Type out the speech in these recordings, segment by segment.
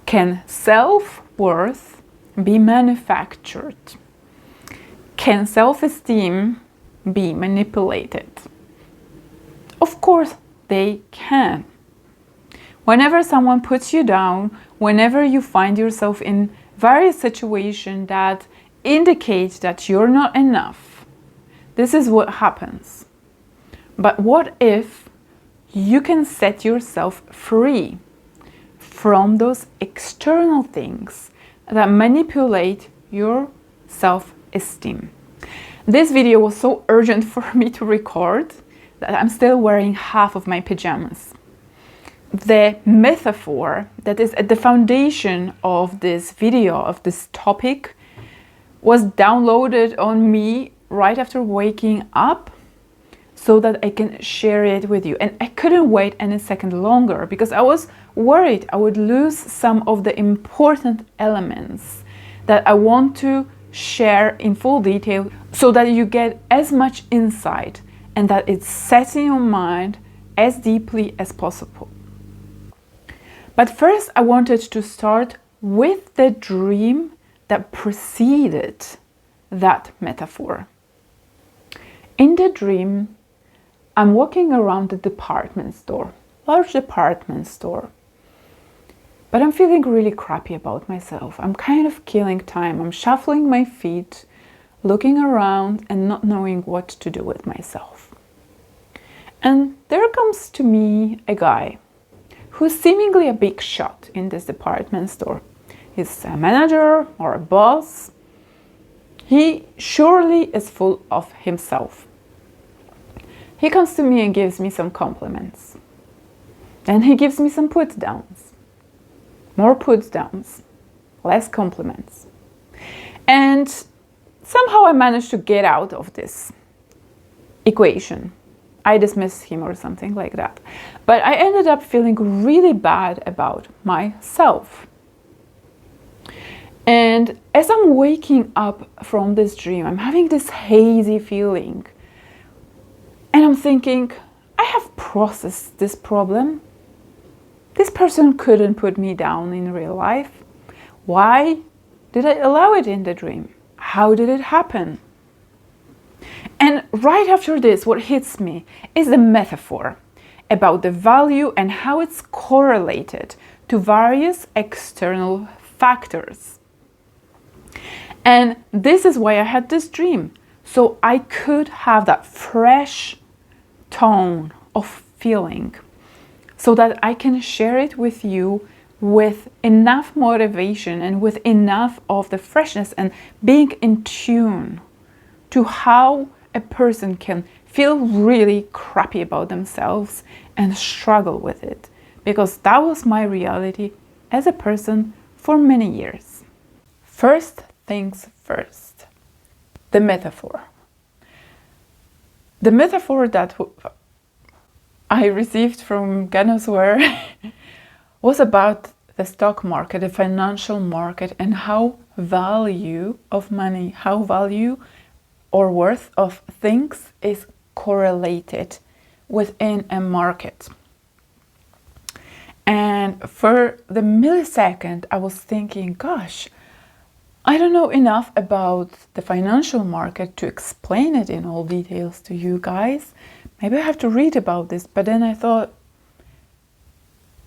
Can self-worth be manufactured? Can self-esteem be manipulated? Of course they can. Whenever someone puts you down, whenever you find yourself in various situations that indicate that you're not enough, this is what happens. But what if you can set yourself free from those external things that manipulate your self-esteem? This video was so urgent for me to record that I'm still wearing half of my pajamas. The metaphor that is at the foundation of this video, of this topic, was downloaded on me right after waking up so that I can share it with you. And I couldn't wait any second longer because I was worried I would lose some of the important elements that I want to share in full detail so that you get as much insight and that it sets in your mind as deeply as possible. But first, I wanted to start with the dream that preceded that metaphor. In the dream, I'm walking around the department store, large department store, but I'm feeling really crappy about myself. I'm kind of killing time. I'm shuffling my feet, looking around and not knowing what to do with myself. And there comes to me a guy who's seemingly a big shot in this department store. He's a manager or a boss. He surely is full of himself. He comes to me and gives me some compliments. Then he gives me some put-downs. More put-downs, less compliments. And somehow I managed to get out of this equation. I dismissed him or something like that. But I ended up feeling really bad about myself. And as I'm waking up from this dream, I'm having this hazy feeling. And I'm thinking, I have processed this problem. This person couldn't put me down in real life. Why did I allow it in the dream? How did it happen? And right after this, what hits me is the metaphor about the value and how it's correlated to various external factors. And this is why I had this dream. So I could have that fresh tone of feeling so that I can share it with you with enough motivation and with enough of the freshness and being in tune to how a person can feel really crappy about themselves and struggle with it. Because that was my reality as a person for many years. First things first, the metaphor. The metaphor that I received from God knows where was about the stock market, the financial market, and how value of money, how value or worth of things is correlated within a market. And for the millisecond, I was thinking, gosh, I don't know enough about the financial market to explain it in all details to you guys. Maybe I have to read about this. But then I thought,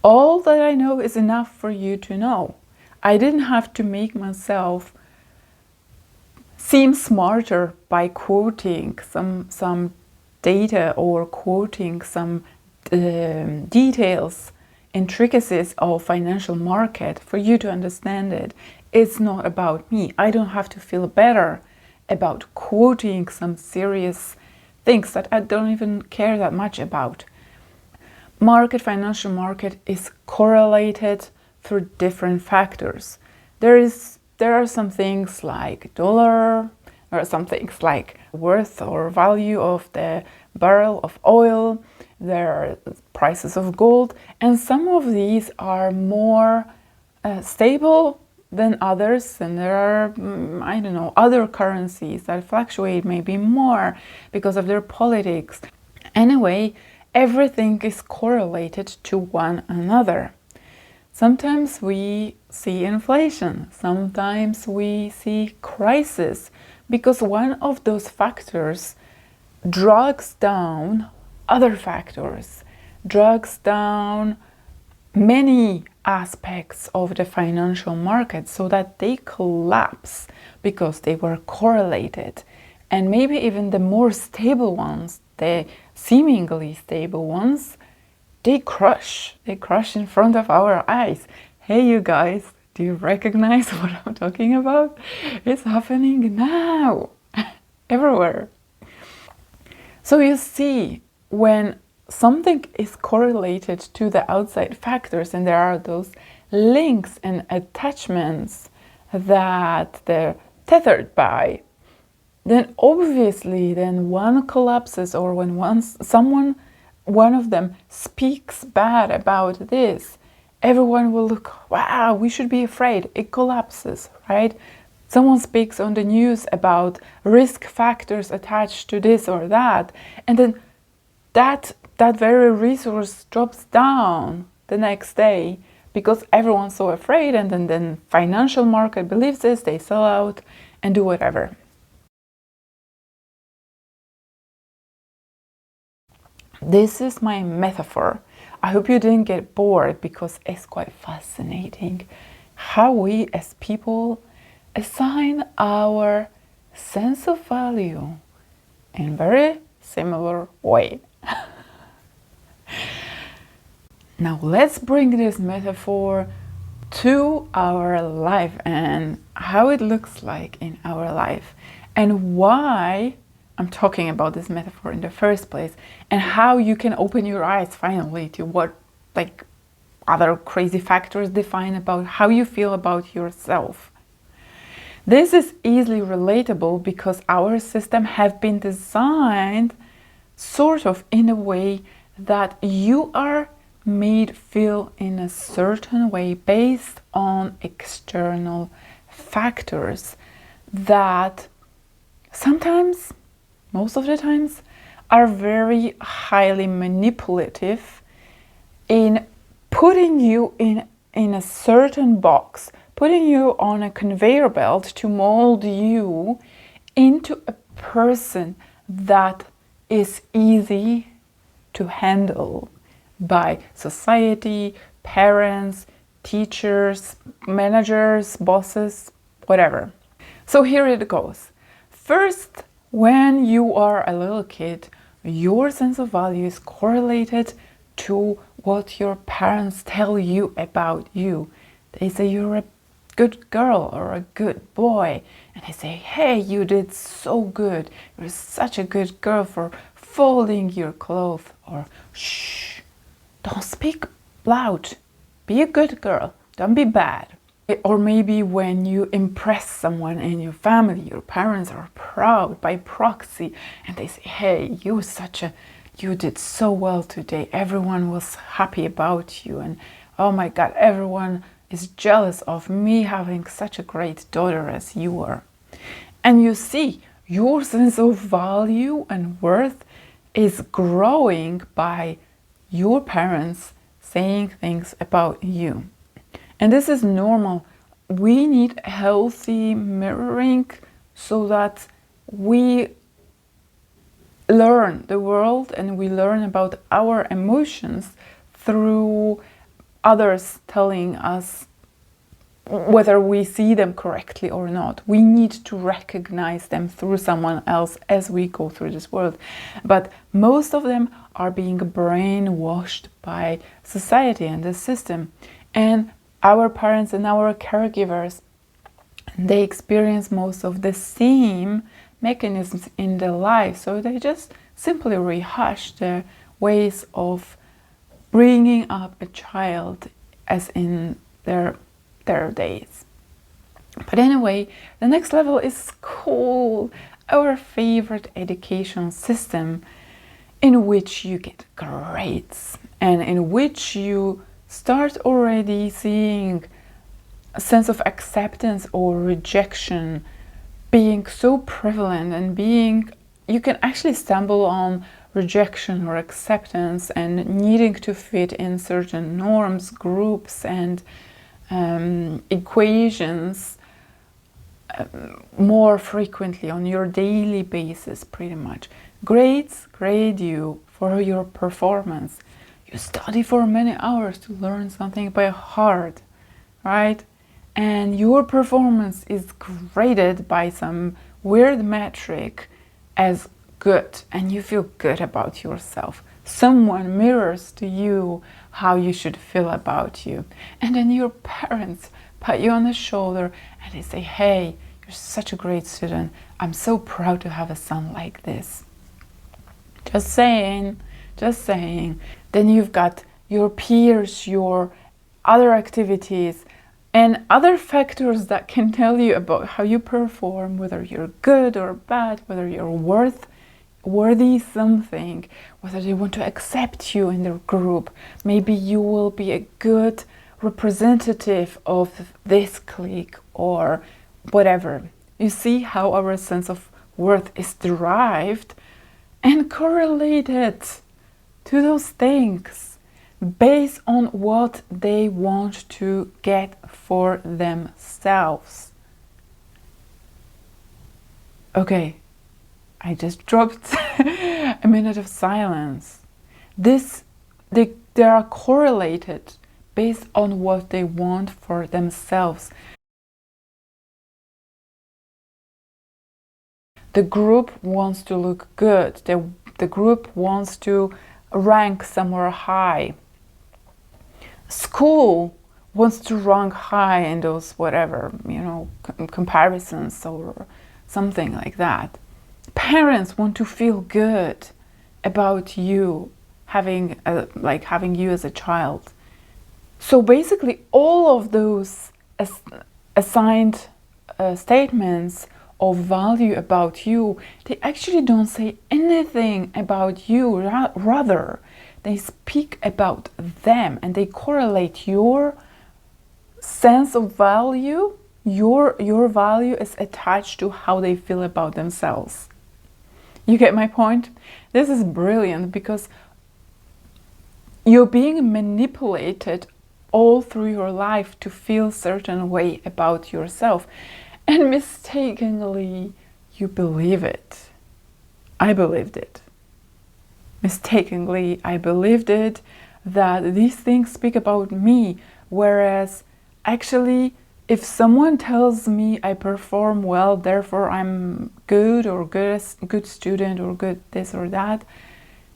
all that I know is enough for you to know. I didn't have to make myself seem smarter by quoting some data or quoting some details, intricacies of financial market for you to understand it. It's not about me. I don't have to feel better about quoting some serious things that I don't even care that much about. Financial market is correlated through different factors. There are some things like dollar, there are some things like worth or value of the barrel of oil, there are prices of gold, and some of these are more stable than others, and there are, other currencies that fluctuate maybe more because of their politics. Anyway, everything is correlated to one another. Sometimes we see inflation. Sometimes we see crisis, because one of those factors drags down other factors, drags down many aspects of the financial market so that they collapse because they were correlated. And maybe even the more stable ones, the seemingly stable ones, they crush in front of our eyes. Hey, you guys, do you recognize what I'm talking about? It's happening now, everywhere. So you see, when something is correlated to the outside factors and there are those links and attachments that they're tethered by, then obviously then one collapses, or when one of them speaks bad about this, everyone will look, wow, we should be afraid. It collapses, right? Someone speaks on the news about risk factors attached to this or that, and then that very resource drops down the next day because everyone's so afraid, and then financial market believes this, they sell out and do whatever. This is my metaphor. I hope you didn't get bored, because it's quite fascinating how we as people assign our sense of value in very similar way. Now let's bring this metaphor to our life and how it looks like in our life, and why I'm talking about this metaphor in the first place, and how you can open your eyes finally to what other crazy factors define about how you feel about yourself. This is easily relatable because our system have been designed sort of in a way that you are made feel in a certain way based on external factors that sometimes, most of the times, are very highly manipulative in putting you in a certain box, putting you on a conveyor belt to mold you into a person that is easy to handle by society, parents, teachers, managers, bosses, whatever. So here it goes. First, when you are a little kid, your sense of value is correlated to what your parents tell you about you. They say you're a good girl or a good boy, and they say, hey, you did so good. You're such a good girl for folding your clothes, or shh, don't speak loud. Be a good girl. Don't be bad. Or maybe when you impress someone in your family, your parents are proud by proxy, and they say, hey, you did so well today. Everyone was happy about you, and oh my God, everyone is jealous of me having such a great daughter as you are. And you see, your sense of value and worth is growing by your parents saying things about you. And this is normal. We need healthy mirroring so that we learn the world and we learn about our emotions through others telling us whether we see them correctly or not. We need to recognize them through someone else as we go through this world. But most of them are being brainwashed by society and the system. And our parents and our caregivers, they experience most of the same mechanisms in their life. So they just simply rehash their ways of bringing up a child as in their days. But anyway, the next level is called our favorite education system, in which you get grades and in which you start already seeing a sense of acceptance or rejection being so prevalent, and you can actually stumble on rejection or acceptance and needing to fit in certain norms, groups, and equations more frequently on your daily basis, pretty much. Grades grade you for your performance. You study for many hours to learn something by heart, right? And your performance is graded by some weird metric as good, and you feel good about yourself. Someone mirrors to you how you should feel about you. And then your parents pat you on the shoulder and they say, hey, you're such a great student. I'm so proud to have a son like this. Just saying, just saying. Then you've got your peers, your other activities, and other factors that can tell you about how you perform, whether you're good or bad, whether you're worthy something, whether they want to accept you in their group. Maybe you will be a good representative of this clique or whatever. You see how our sense of worth is derived and correlated to those things based on what they want to get for themselves. Okay, I just dropped a minute of silence. They are correlated based on what they want for themselves. The group wants to look good. The group wants to rank somewhere high. School wants to rank high in those whatever, comparisons or something like that. Parents want to feel good about you having you as a child. So basically all of those assigned statements of value about you, they actually don't say anything about you. Rather, they speak about them, and they correlate your sense of value. Your value is attached to how they feel about themselves. You get my point? This is brilliant because you're being manipulated all through your life to feel a certain way about yourself. And mistakenly, you believe it. I believed it. Mistakenly, I believed it that these things speak about me. Whereas actually, if someone tells me I perform well, therefore I'm good or good student or good this or that,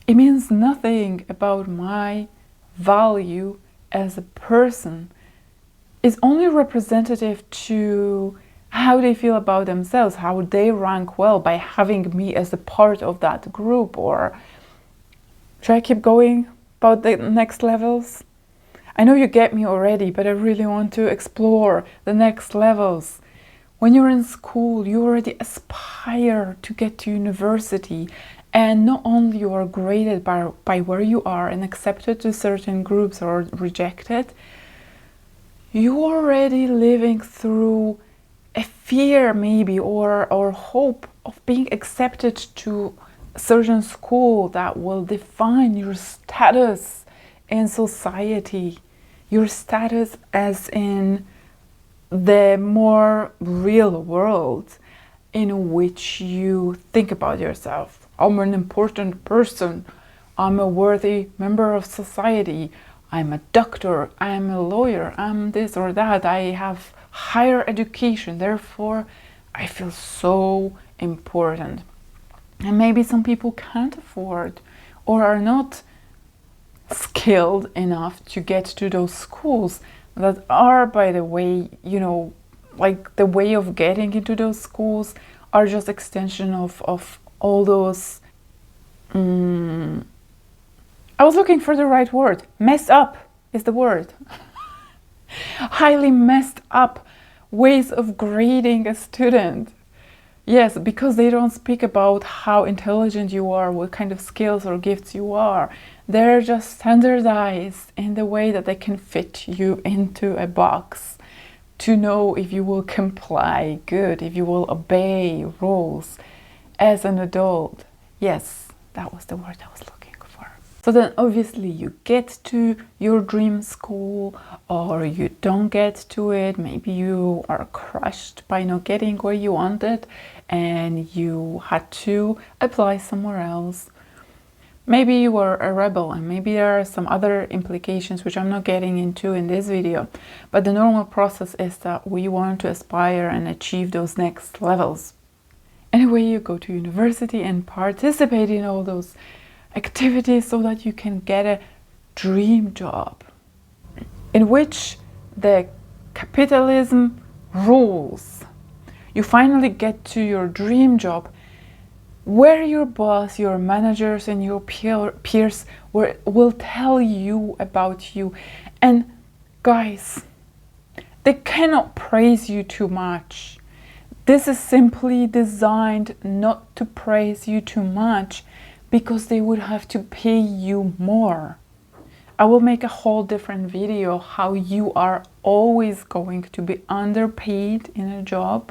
it means nothing about my value as a person. It's only representative to how they feel about themselves, how they rank well by having me as a part of that group. Or should I keep going about the next levels? I know you get me already, but I really want to explore the next levels. When you're in school, you already aspire to get to university, and not only you are graded by where you are and accepted to certain groups or rejected, you're already living through a fear maybe or hope of being accepted to a certain school that will define your status in society, your status as in the more real world in which you think about yourself. I'm an important person. I'm a worthy member of society. I'm a doctor. I'm a lawyer. I'm this or that. I have higher education. Therefore, I feel so important. And maybe some people can't afford or are not skilled enough to get to those schools that are, by the way, like the way of getting into those schools are just extension of all those I was looking for the right word. Messed up is the word. Highly messed up ways of grading a student. Yes, because they don't speak about how intelligent you are, what kind of skills or gifts you are. They're just standardized in the way that they can fit you into a box to know if you will comply good, if you will obey rules as an adult. Yes, that was the word I was looking for. So then obviously you get to your dream school, or you don't get to it. Maybe you are crushed by not getting where you wanted and you had to apply somewhere else. Maybe you were a rebel, and maybe there are some other implications which I'm not getting into in this video. But the normal process is that we want to aspire and achieve those next levels. Anyway, you go to university and participate in all those activities so that you can get a dream job in which the capitalism rules. You finally get to your dream job where your boss, your managers, and your peers will tell you about you. And guys, they cannot praise you too much. This is simply designed not to praise you too much, because they would have to pay you more. I will make a whole different video how you are always going to be underpaid in a job.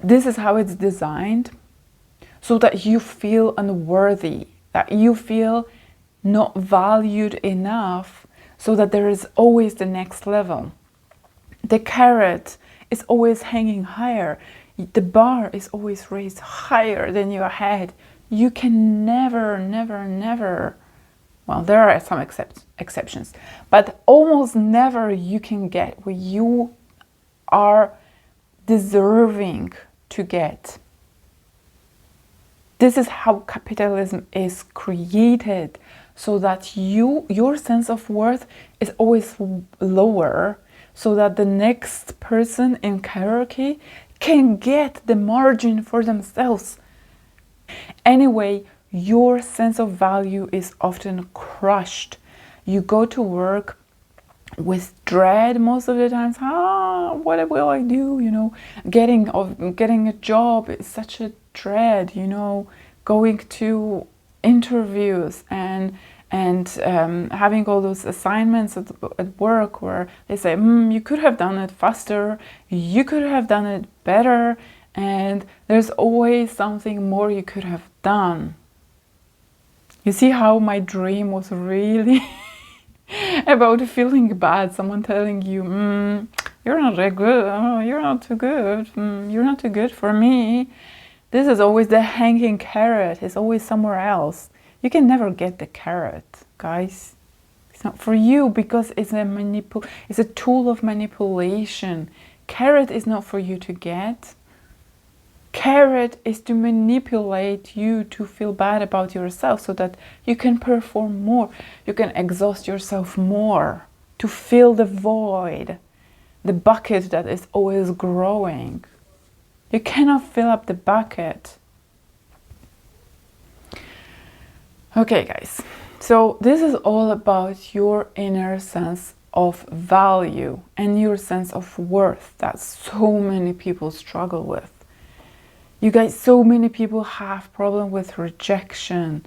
This is how it's designed, so that you feel unworthy, that you feel not valued enough, so that there is always the next level. The carrot is always hanging higher. The bar is always raised higher than your head. You can never, well, there are some exceptions, but almost never you can get what you are deserving to get. This is how capitalism is created, so that your sense of worth is always lower, so that the next person in hierarchy can get the margin for themselves. Anyway, your sense of value is often crushed. You go to work with dread most of the times. What will I do? You know, getting a job is such a dread. You know, going to interviews and having all those assignments at work where they say, you could have done it faster, you could have done it better, and there's always something more you could have done. You see how my dream was really about feeling bad, someone telling you, you're not that good, you're not too good, you're not too good for me. This is always the hanging carrot, it's always somewhere else. You can never get the carrot, guys. It's not for you, because it's a tool of manipulation. Carrot is not for you to get. Carrot is to manipulate you to feel bad about yourself, so that you can perform more. You can exhaust yourself more to fill the void, the bucket that is always growing. You cannot fill up the bucket. Okay, guys, so this is all about your inner sense of value and your sense of worth that so many people struggle with. You guys, so many people have problem with rejection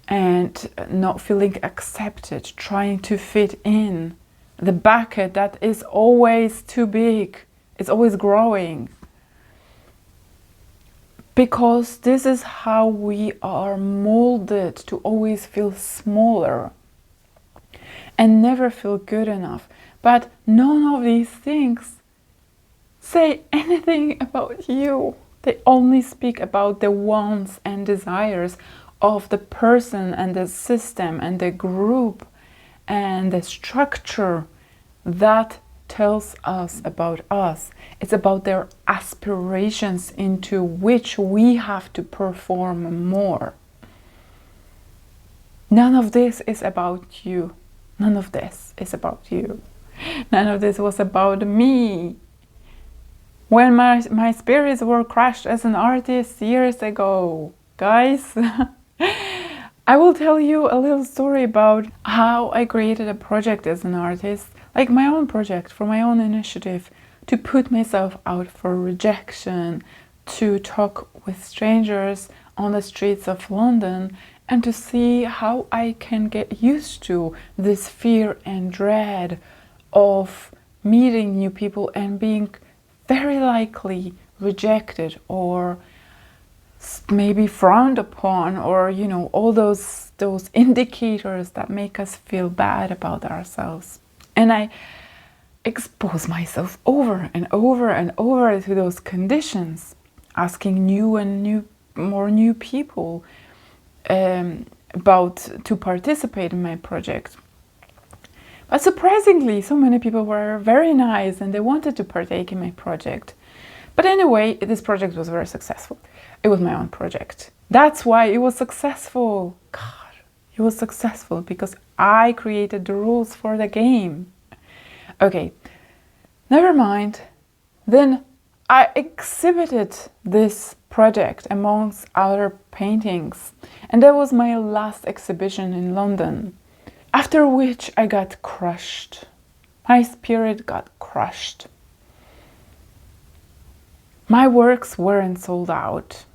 and not feeling accepted, trying to fit in. The bucket that is always too big, it's always growing. Because this is how we are molded, to always feel smaller and never feel good enough. But none of these things say anything about you. They only speak about the wants and desires of the person and the system and the group and the structure that tells us about us. It's about their aspirations into which we have to perform more. None of this is about you. None of this is about you. None of this was about me. When my spirits were crushed as an artist years ago, guys, I will tell you a little story about how I created a project as an artist, like my own project, for my own initiative, to put myself out for rejection, to talk with strangers on the streets of London, and to see how I can get used to this fear and dread of meeting new people and being very likely rejected or maybe frowned upon, or all those indicators that make us feel bad about ourselves. And I expose myself over and over and over to those conditions, asking more new people to participate in my project. But surprisingly, so many people were very nice and they wanted to partake in my project. But anyway, this project was very successful. It was my own project. That's why it was successful. God, it was successful because I created the rules for the game. Okay, never mind. Then I exhibited this project amongst other paintings, and that was my last exhibition in London. After which I got crushed. My spirit got crushed. My works weren't sold out.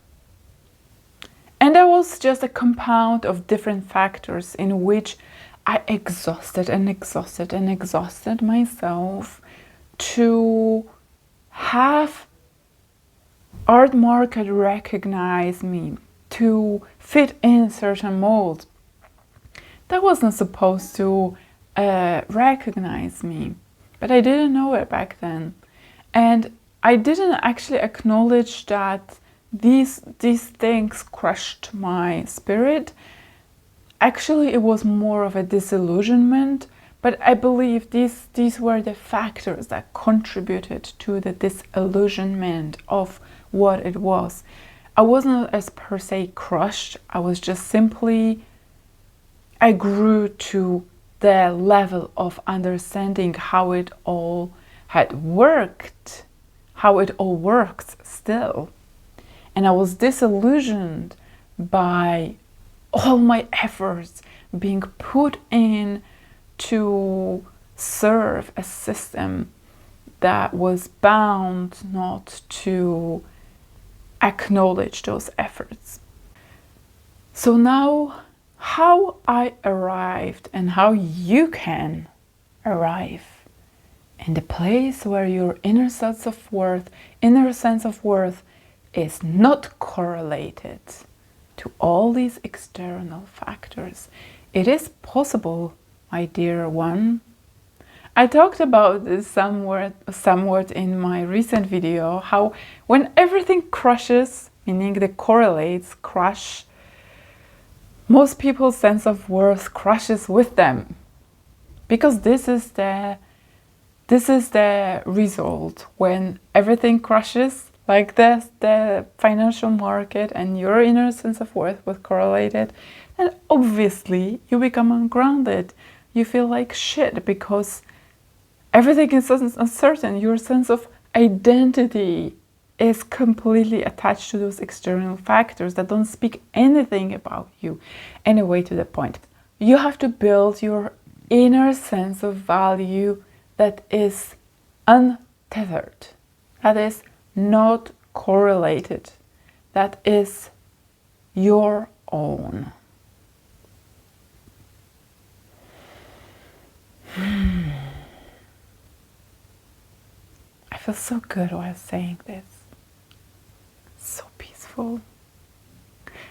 And that was just a compound of different factors in which I exhausted myself to have art market recognize me, to fit in certain molds. That wasn't supposed to recognize me, but I didn't know it back then. And I didn't actually acknowledge that these things crushed my spirit. Actually, it was more of a disillusionment, but I believe these were the factors that contributed to the disillusionment of what it was. I wasn't as per se crushed. I was just simply, I grew to the level of understanding how it all had worked, how it all works still. And I was disillusioned by all my efforts being put in to serve a system that was bound not to acknowledge those efforts. So now, how I arrived and how you can arrive in the place where your inner sense of worth is not correlated to all these external factors. It is possible, my dear one. I talked about this somewhat in my recent video, how when everything crushes, meaning the correlates crush, most people's sense of worth crushes with them. Because this is the result when everything crushes, like this, the financial market, and your inner sense of worth was correlated, then obviously you become ungrounded. You feel like shit because everything is uncertain. Your sense of identity is completely attached to those external factors that don't speak anything about you. Anyway, to the point. You have to build your inner sense of value that is untethered, that is not correlated, that is your own. I feel so good while saying this. So peaceful.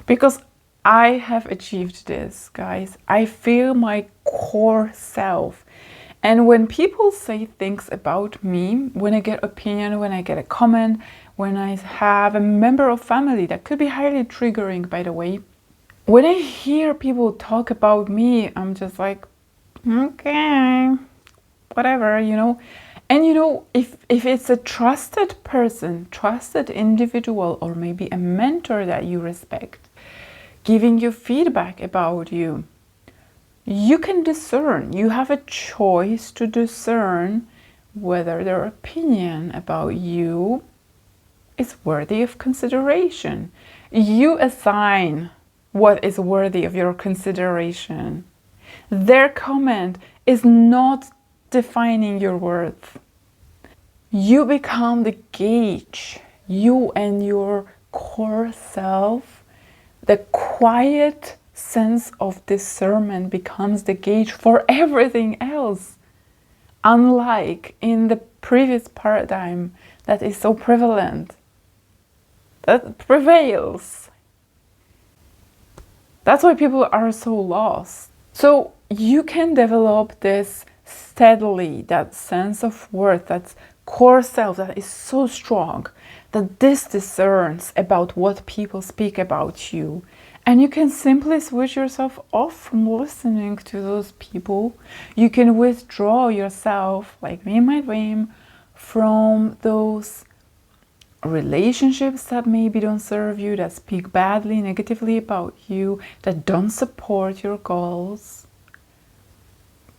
Because I have achieved this, guys. I feel my core self. And when people say things about me, when I get opinion, when I get a comment, when I have a member of family, that could be highly triggering, by the way. When I hear people talk about me, I'm just like, okay, whatever, And if it's a trusted person, trusted individual, or maybe a mentor that you respect, giving you feedback about you, you can discern. You have a choice to discern whether their opinion about you is worthy of consideration. You assign what is worthy of your consideration. Their comment is not defining your worth. You become the gauge. You and your core self, the quiet sense of discernment becomes the gauge for everything else. Unlike in the previous paradigm that is so prevalent. that prevails. That's why people are so lost. So you can develop this steadily, that sense of worth, that core self that is so strong that this discerns about what people speak about you. And you can simply switch yourself off from listening to those people. You can withdraw yourself, like me in my dream, from those relationships that maybe don't serve you, that speak badly, negatively about you, that don't support your goals.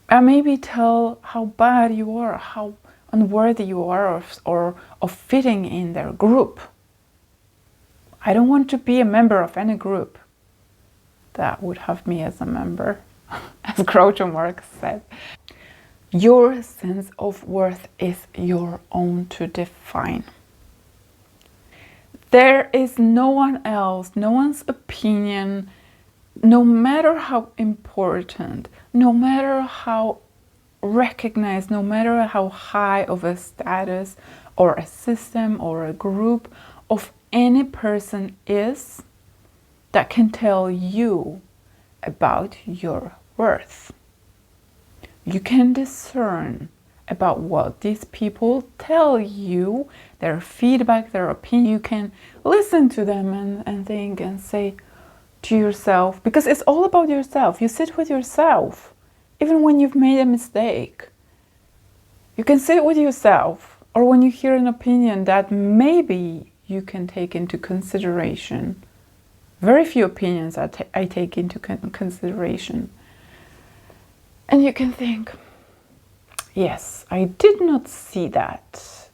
And maybe tell how bad you are, how unworthy you are of fitting in their group. I don't want to be a member of any group that would have me as a member, as Groucho Marx said. Your sense of worth is your own to define. There is no one else, no one's opinion, no matter how important, no matter how recognized, no matter how high of a status or a system or a group of any person is, that can tell you about your worth. You can discern about what these people tell you, their feedback, their opinion. You can listen to them and think and say to yourself, because it's all about yourself. You sit with yourself, even when you've made a mistake. You can sit with yourself, or when you hear an opinion that maybe you can take into consideration. Very few opinions I take into consideration. And you can think, yes, I did not see that.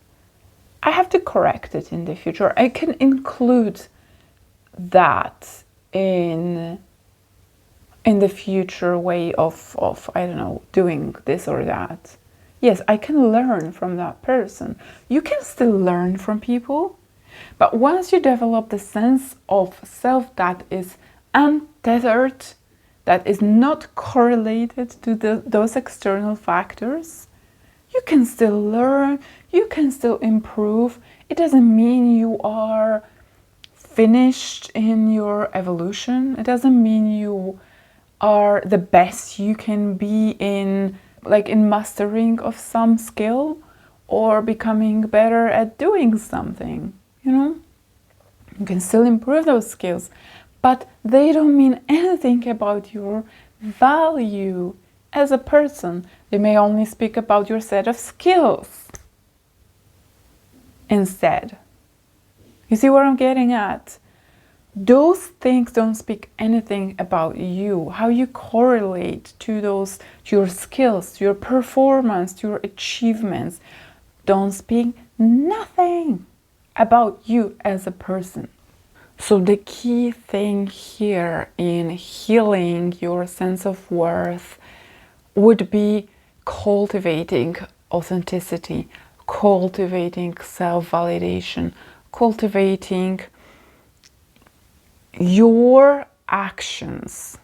I have to correct it in the future. I can include that in the future way of I don't know, doing this or that. Yes, I can learn from that person. You can still learn from people. But once you develop the sense of self that is untethered, that is not correlated to those external factors, you can still learn, you can still improve. It doesn't mean you are finished in your evolution. It doesn't mean you are the best you can be in, like in mastering of some skill or becoming better at doing something. You know, you can still improve those skills, but they don't mean anything about your value as a person. They may only speak about your set of skills instead. You see what I'm getting at? Those things don't speak anything about you, how you correlate to those, to your skills, to your performance, to your achievements. Don't speak nothing about you as a person. So the key thing here in healing your sense of worth would be cultivating authenticity, cultivating self-validation, cultivating your actions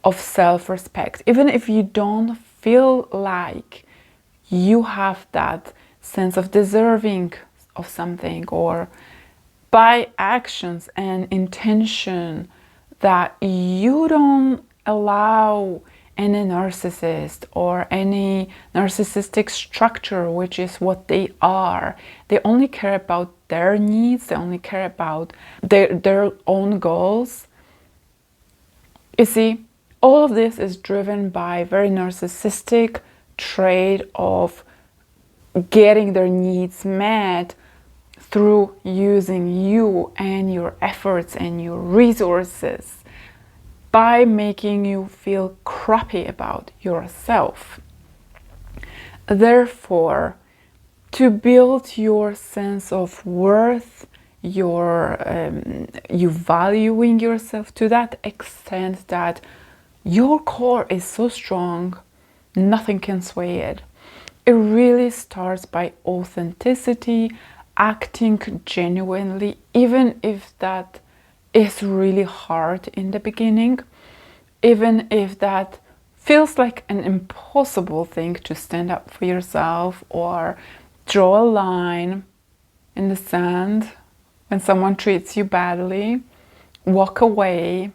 of self-respect. Even if you don't feel like you have that sense of deserving of something, or by actions and intention that you don't allow any narcissist or any narcissistic structure, which is what they are. They only care about their needs, they only care about their own goals. You see, all of this is driven by very narcissistic trait of getting their needs met through using you and your efforts and your resources, by making you feel crappy about yourself. Therefore, to build your sense of worth, you valuing yourself to that extent that your core is so strong, nothing can sway it. It really starts by authenticity, acting genuinely, even if that is really hard in the beginning, even if that feels like an impossible thing to stand up for yourself or draw a line in the sand when someone treats you badly, walk away.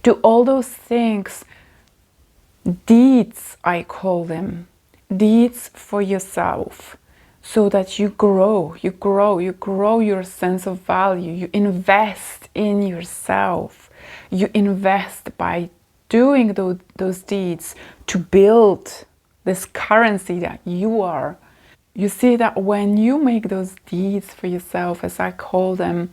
Do all those things, deeds, I call them, deeds for yourself, so that you grow your sense of value. You invest in yourself. You invest by doing those deeds to build this currency that you are. You see that when you make those deeds for yourself, as I call them,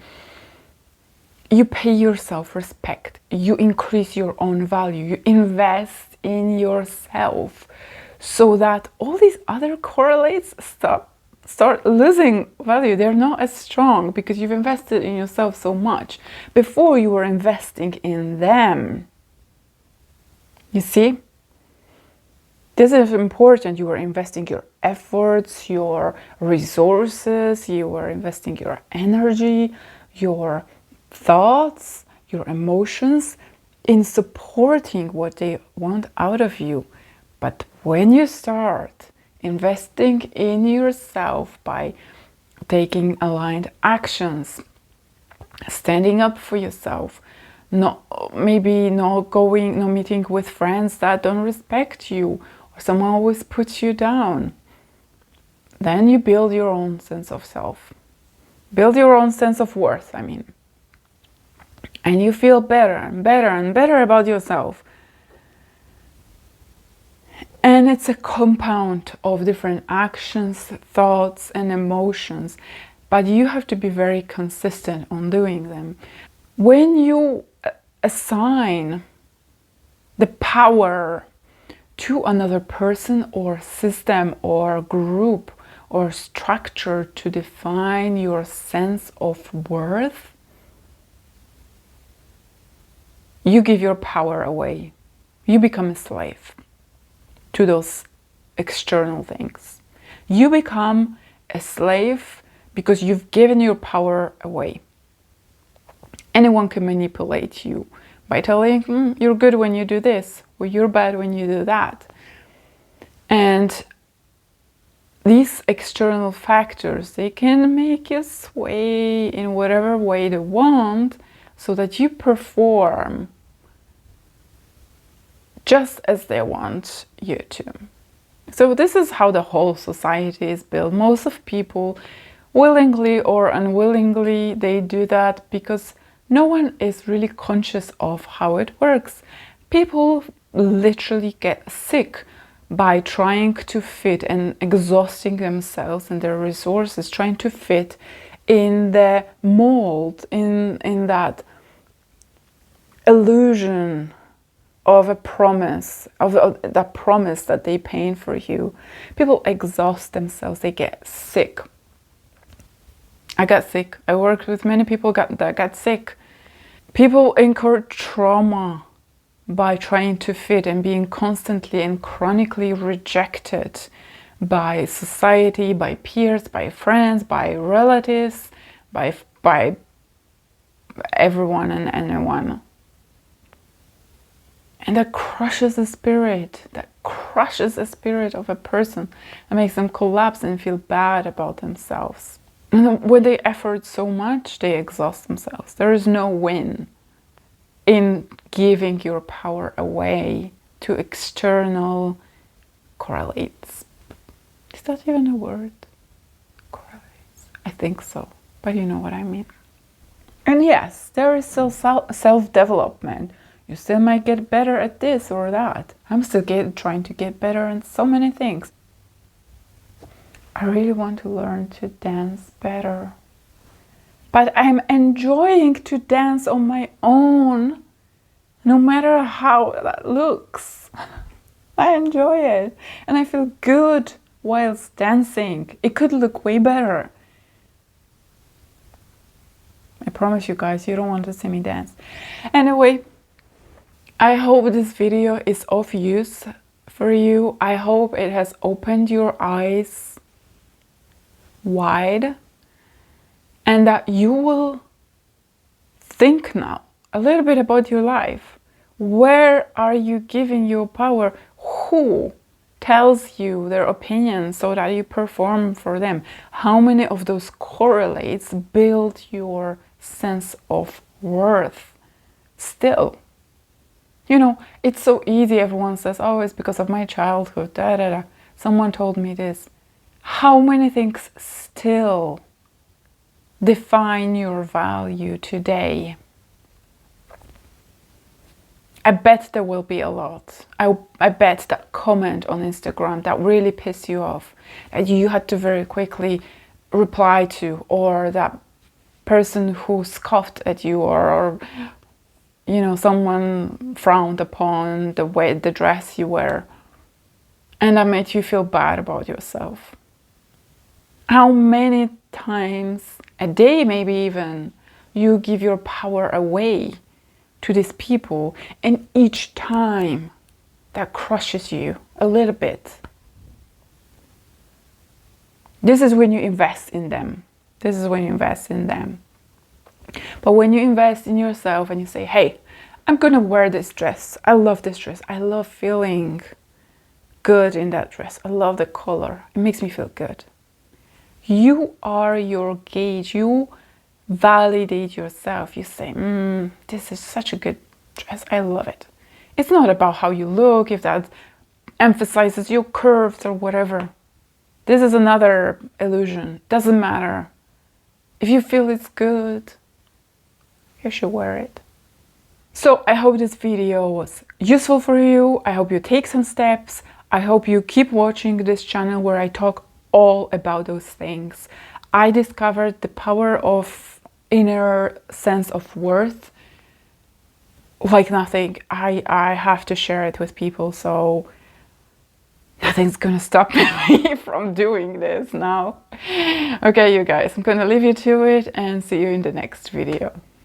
you pay yourself respect. You increase your own value. You invest in yourself, so that all these other correlates start losing value. They're not as strong because you've invested in yourself so much. Before, you were investing in them. You see? This is important. You are investing your efforts, your resources, you are investing your energy, your thoughts, your emotions in supporting what they want out of you. But when you start investing in yourself by taking aligned actions, standing up for yourself, not meeting with friends that don't respect you, or someone always puts you down, then you build your own sense of self, build your own sense of worth, and you feel better and better and better about yourself. And it's a compound of different actions, thoughts, and emotions, but you have to be very consistent on doing them. When you assign the power to another person or system or group or structure to define your sense of worth, you give your power away. You become a slave to those external things. You become a slave because you've given your power away. Anyone can manipulate you by telling you're good when you do this, or you're bad when you do that. And these external factors, they can make you sway in whatever way they want, so that you perform just as they want you to. So this is how the whole society is built. Most of people, willingly or unwillingly, they do that because no one is really conscious of how it works. People literally get sick by trying to fit and exhausting themselves and their resources, trying to fit in the mold, in that illusion of a promise, of that promise that they paint for you. People exhaust themselves, they get sick. I got sick. I worked with many people that got sick. People incur trauma by trying to fit and being constantly and chronically rejected by society, by peers, by friends, by relatives, by everyone and anyone. And that crushes the spirit. That crushes the spirit of a person and makes them collapse and feel bad about themselves. And when they effort so much, they exhaust themselves. There is no win in giving your power away to external correlates. Is that even a word? Correlates. I think so, but you know what I mean. And yes, there is still self-development. You still might get better at this or that. I'm still trying to get better at so many things. I really want to learn to dance better. But I'm enjoying to dance on my own, no matter how that looks. I enjoy it. And I feel good whilst dancing. It could look way better. I promise you guys, you don't want to see me dance. Anyway, I hope this video is of use for you. I hope it has opened your eyes wide and that you will think now a little bit about your life. Where are you giving your power? Who tells you their opinion so that you perform for them? How many of those correlates build your sense of worth still? You know, it's so easy. Everyone says, oh, it's because of my childhood, da da da. Someone told me this. How many things still define your value today? I bet there will be a lot. I bet that comment on Instagram that really pissed you off, that you had to very quickly reply to, or that person who scoffed at you, or you know, someone frowned upon the dress you wear, and that made you feel bad about yourself. How many times a day, maybe even, you give your power away to these people, and each time that crushes you a little bit. This is when you invest in them. This is when you invest in them. But when you invest in yourself and you say, hey, I'm gonna wear this dress. I love this dress. I love feeling good in that dress. I love the color. It makes me feel good. You are your gauge. You validate yourself. You say, this is such a good dress. I love it. It's not about how you look, if that emphasizes your curves or whatever. This is another illusion. Doesn't matter. If you feel it's good, you should wear it. So I hope this video was useful for you. I hope you take some steps. I hope you keep watching this channel where I talk all about those things. I discovered the power of inner sense of worth like nothing. I have to share it with people, so nothing's gonna stop me from doing this now. Okay, you guys, I'm gonna leave you to it and see you in the next video.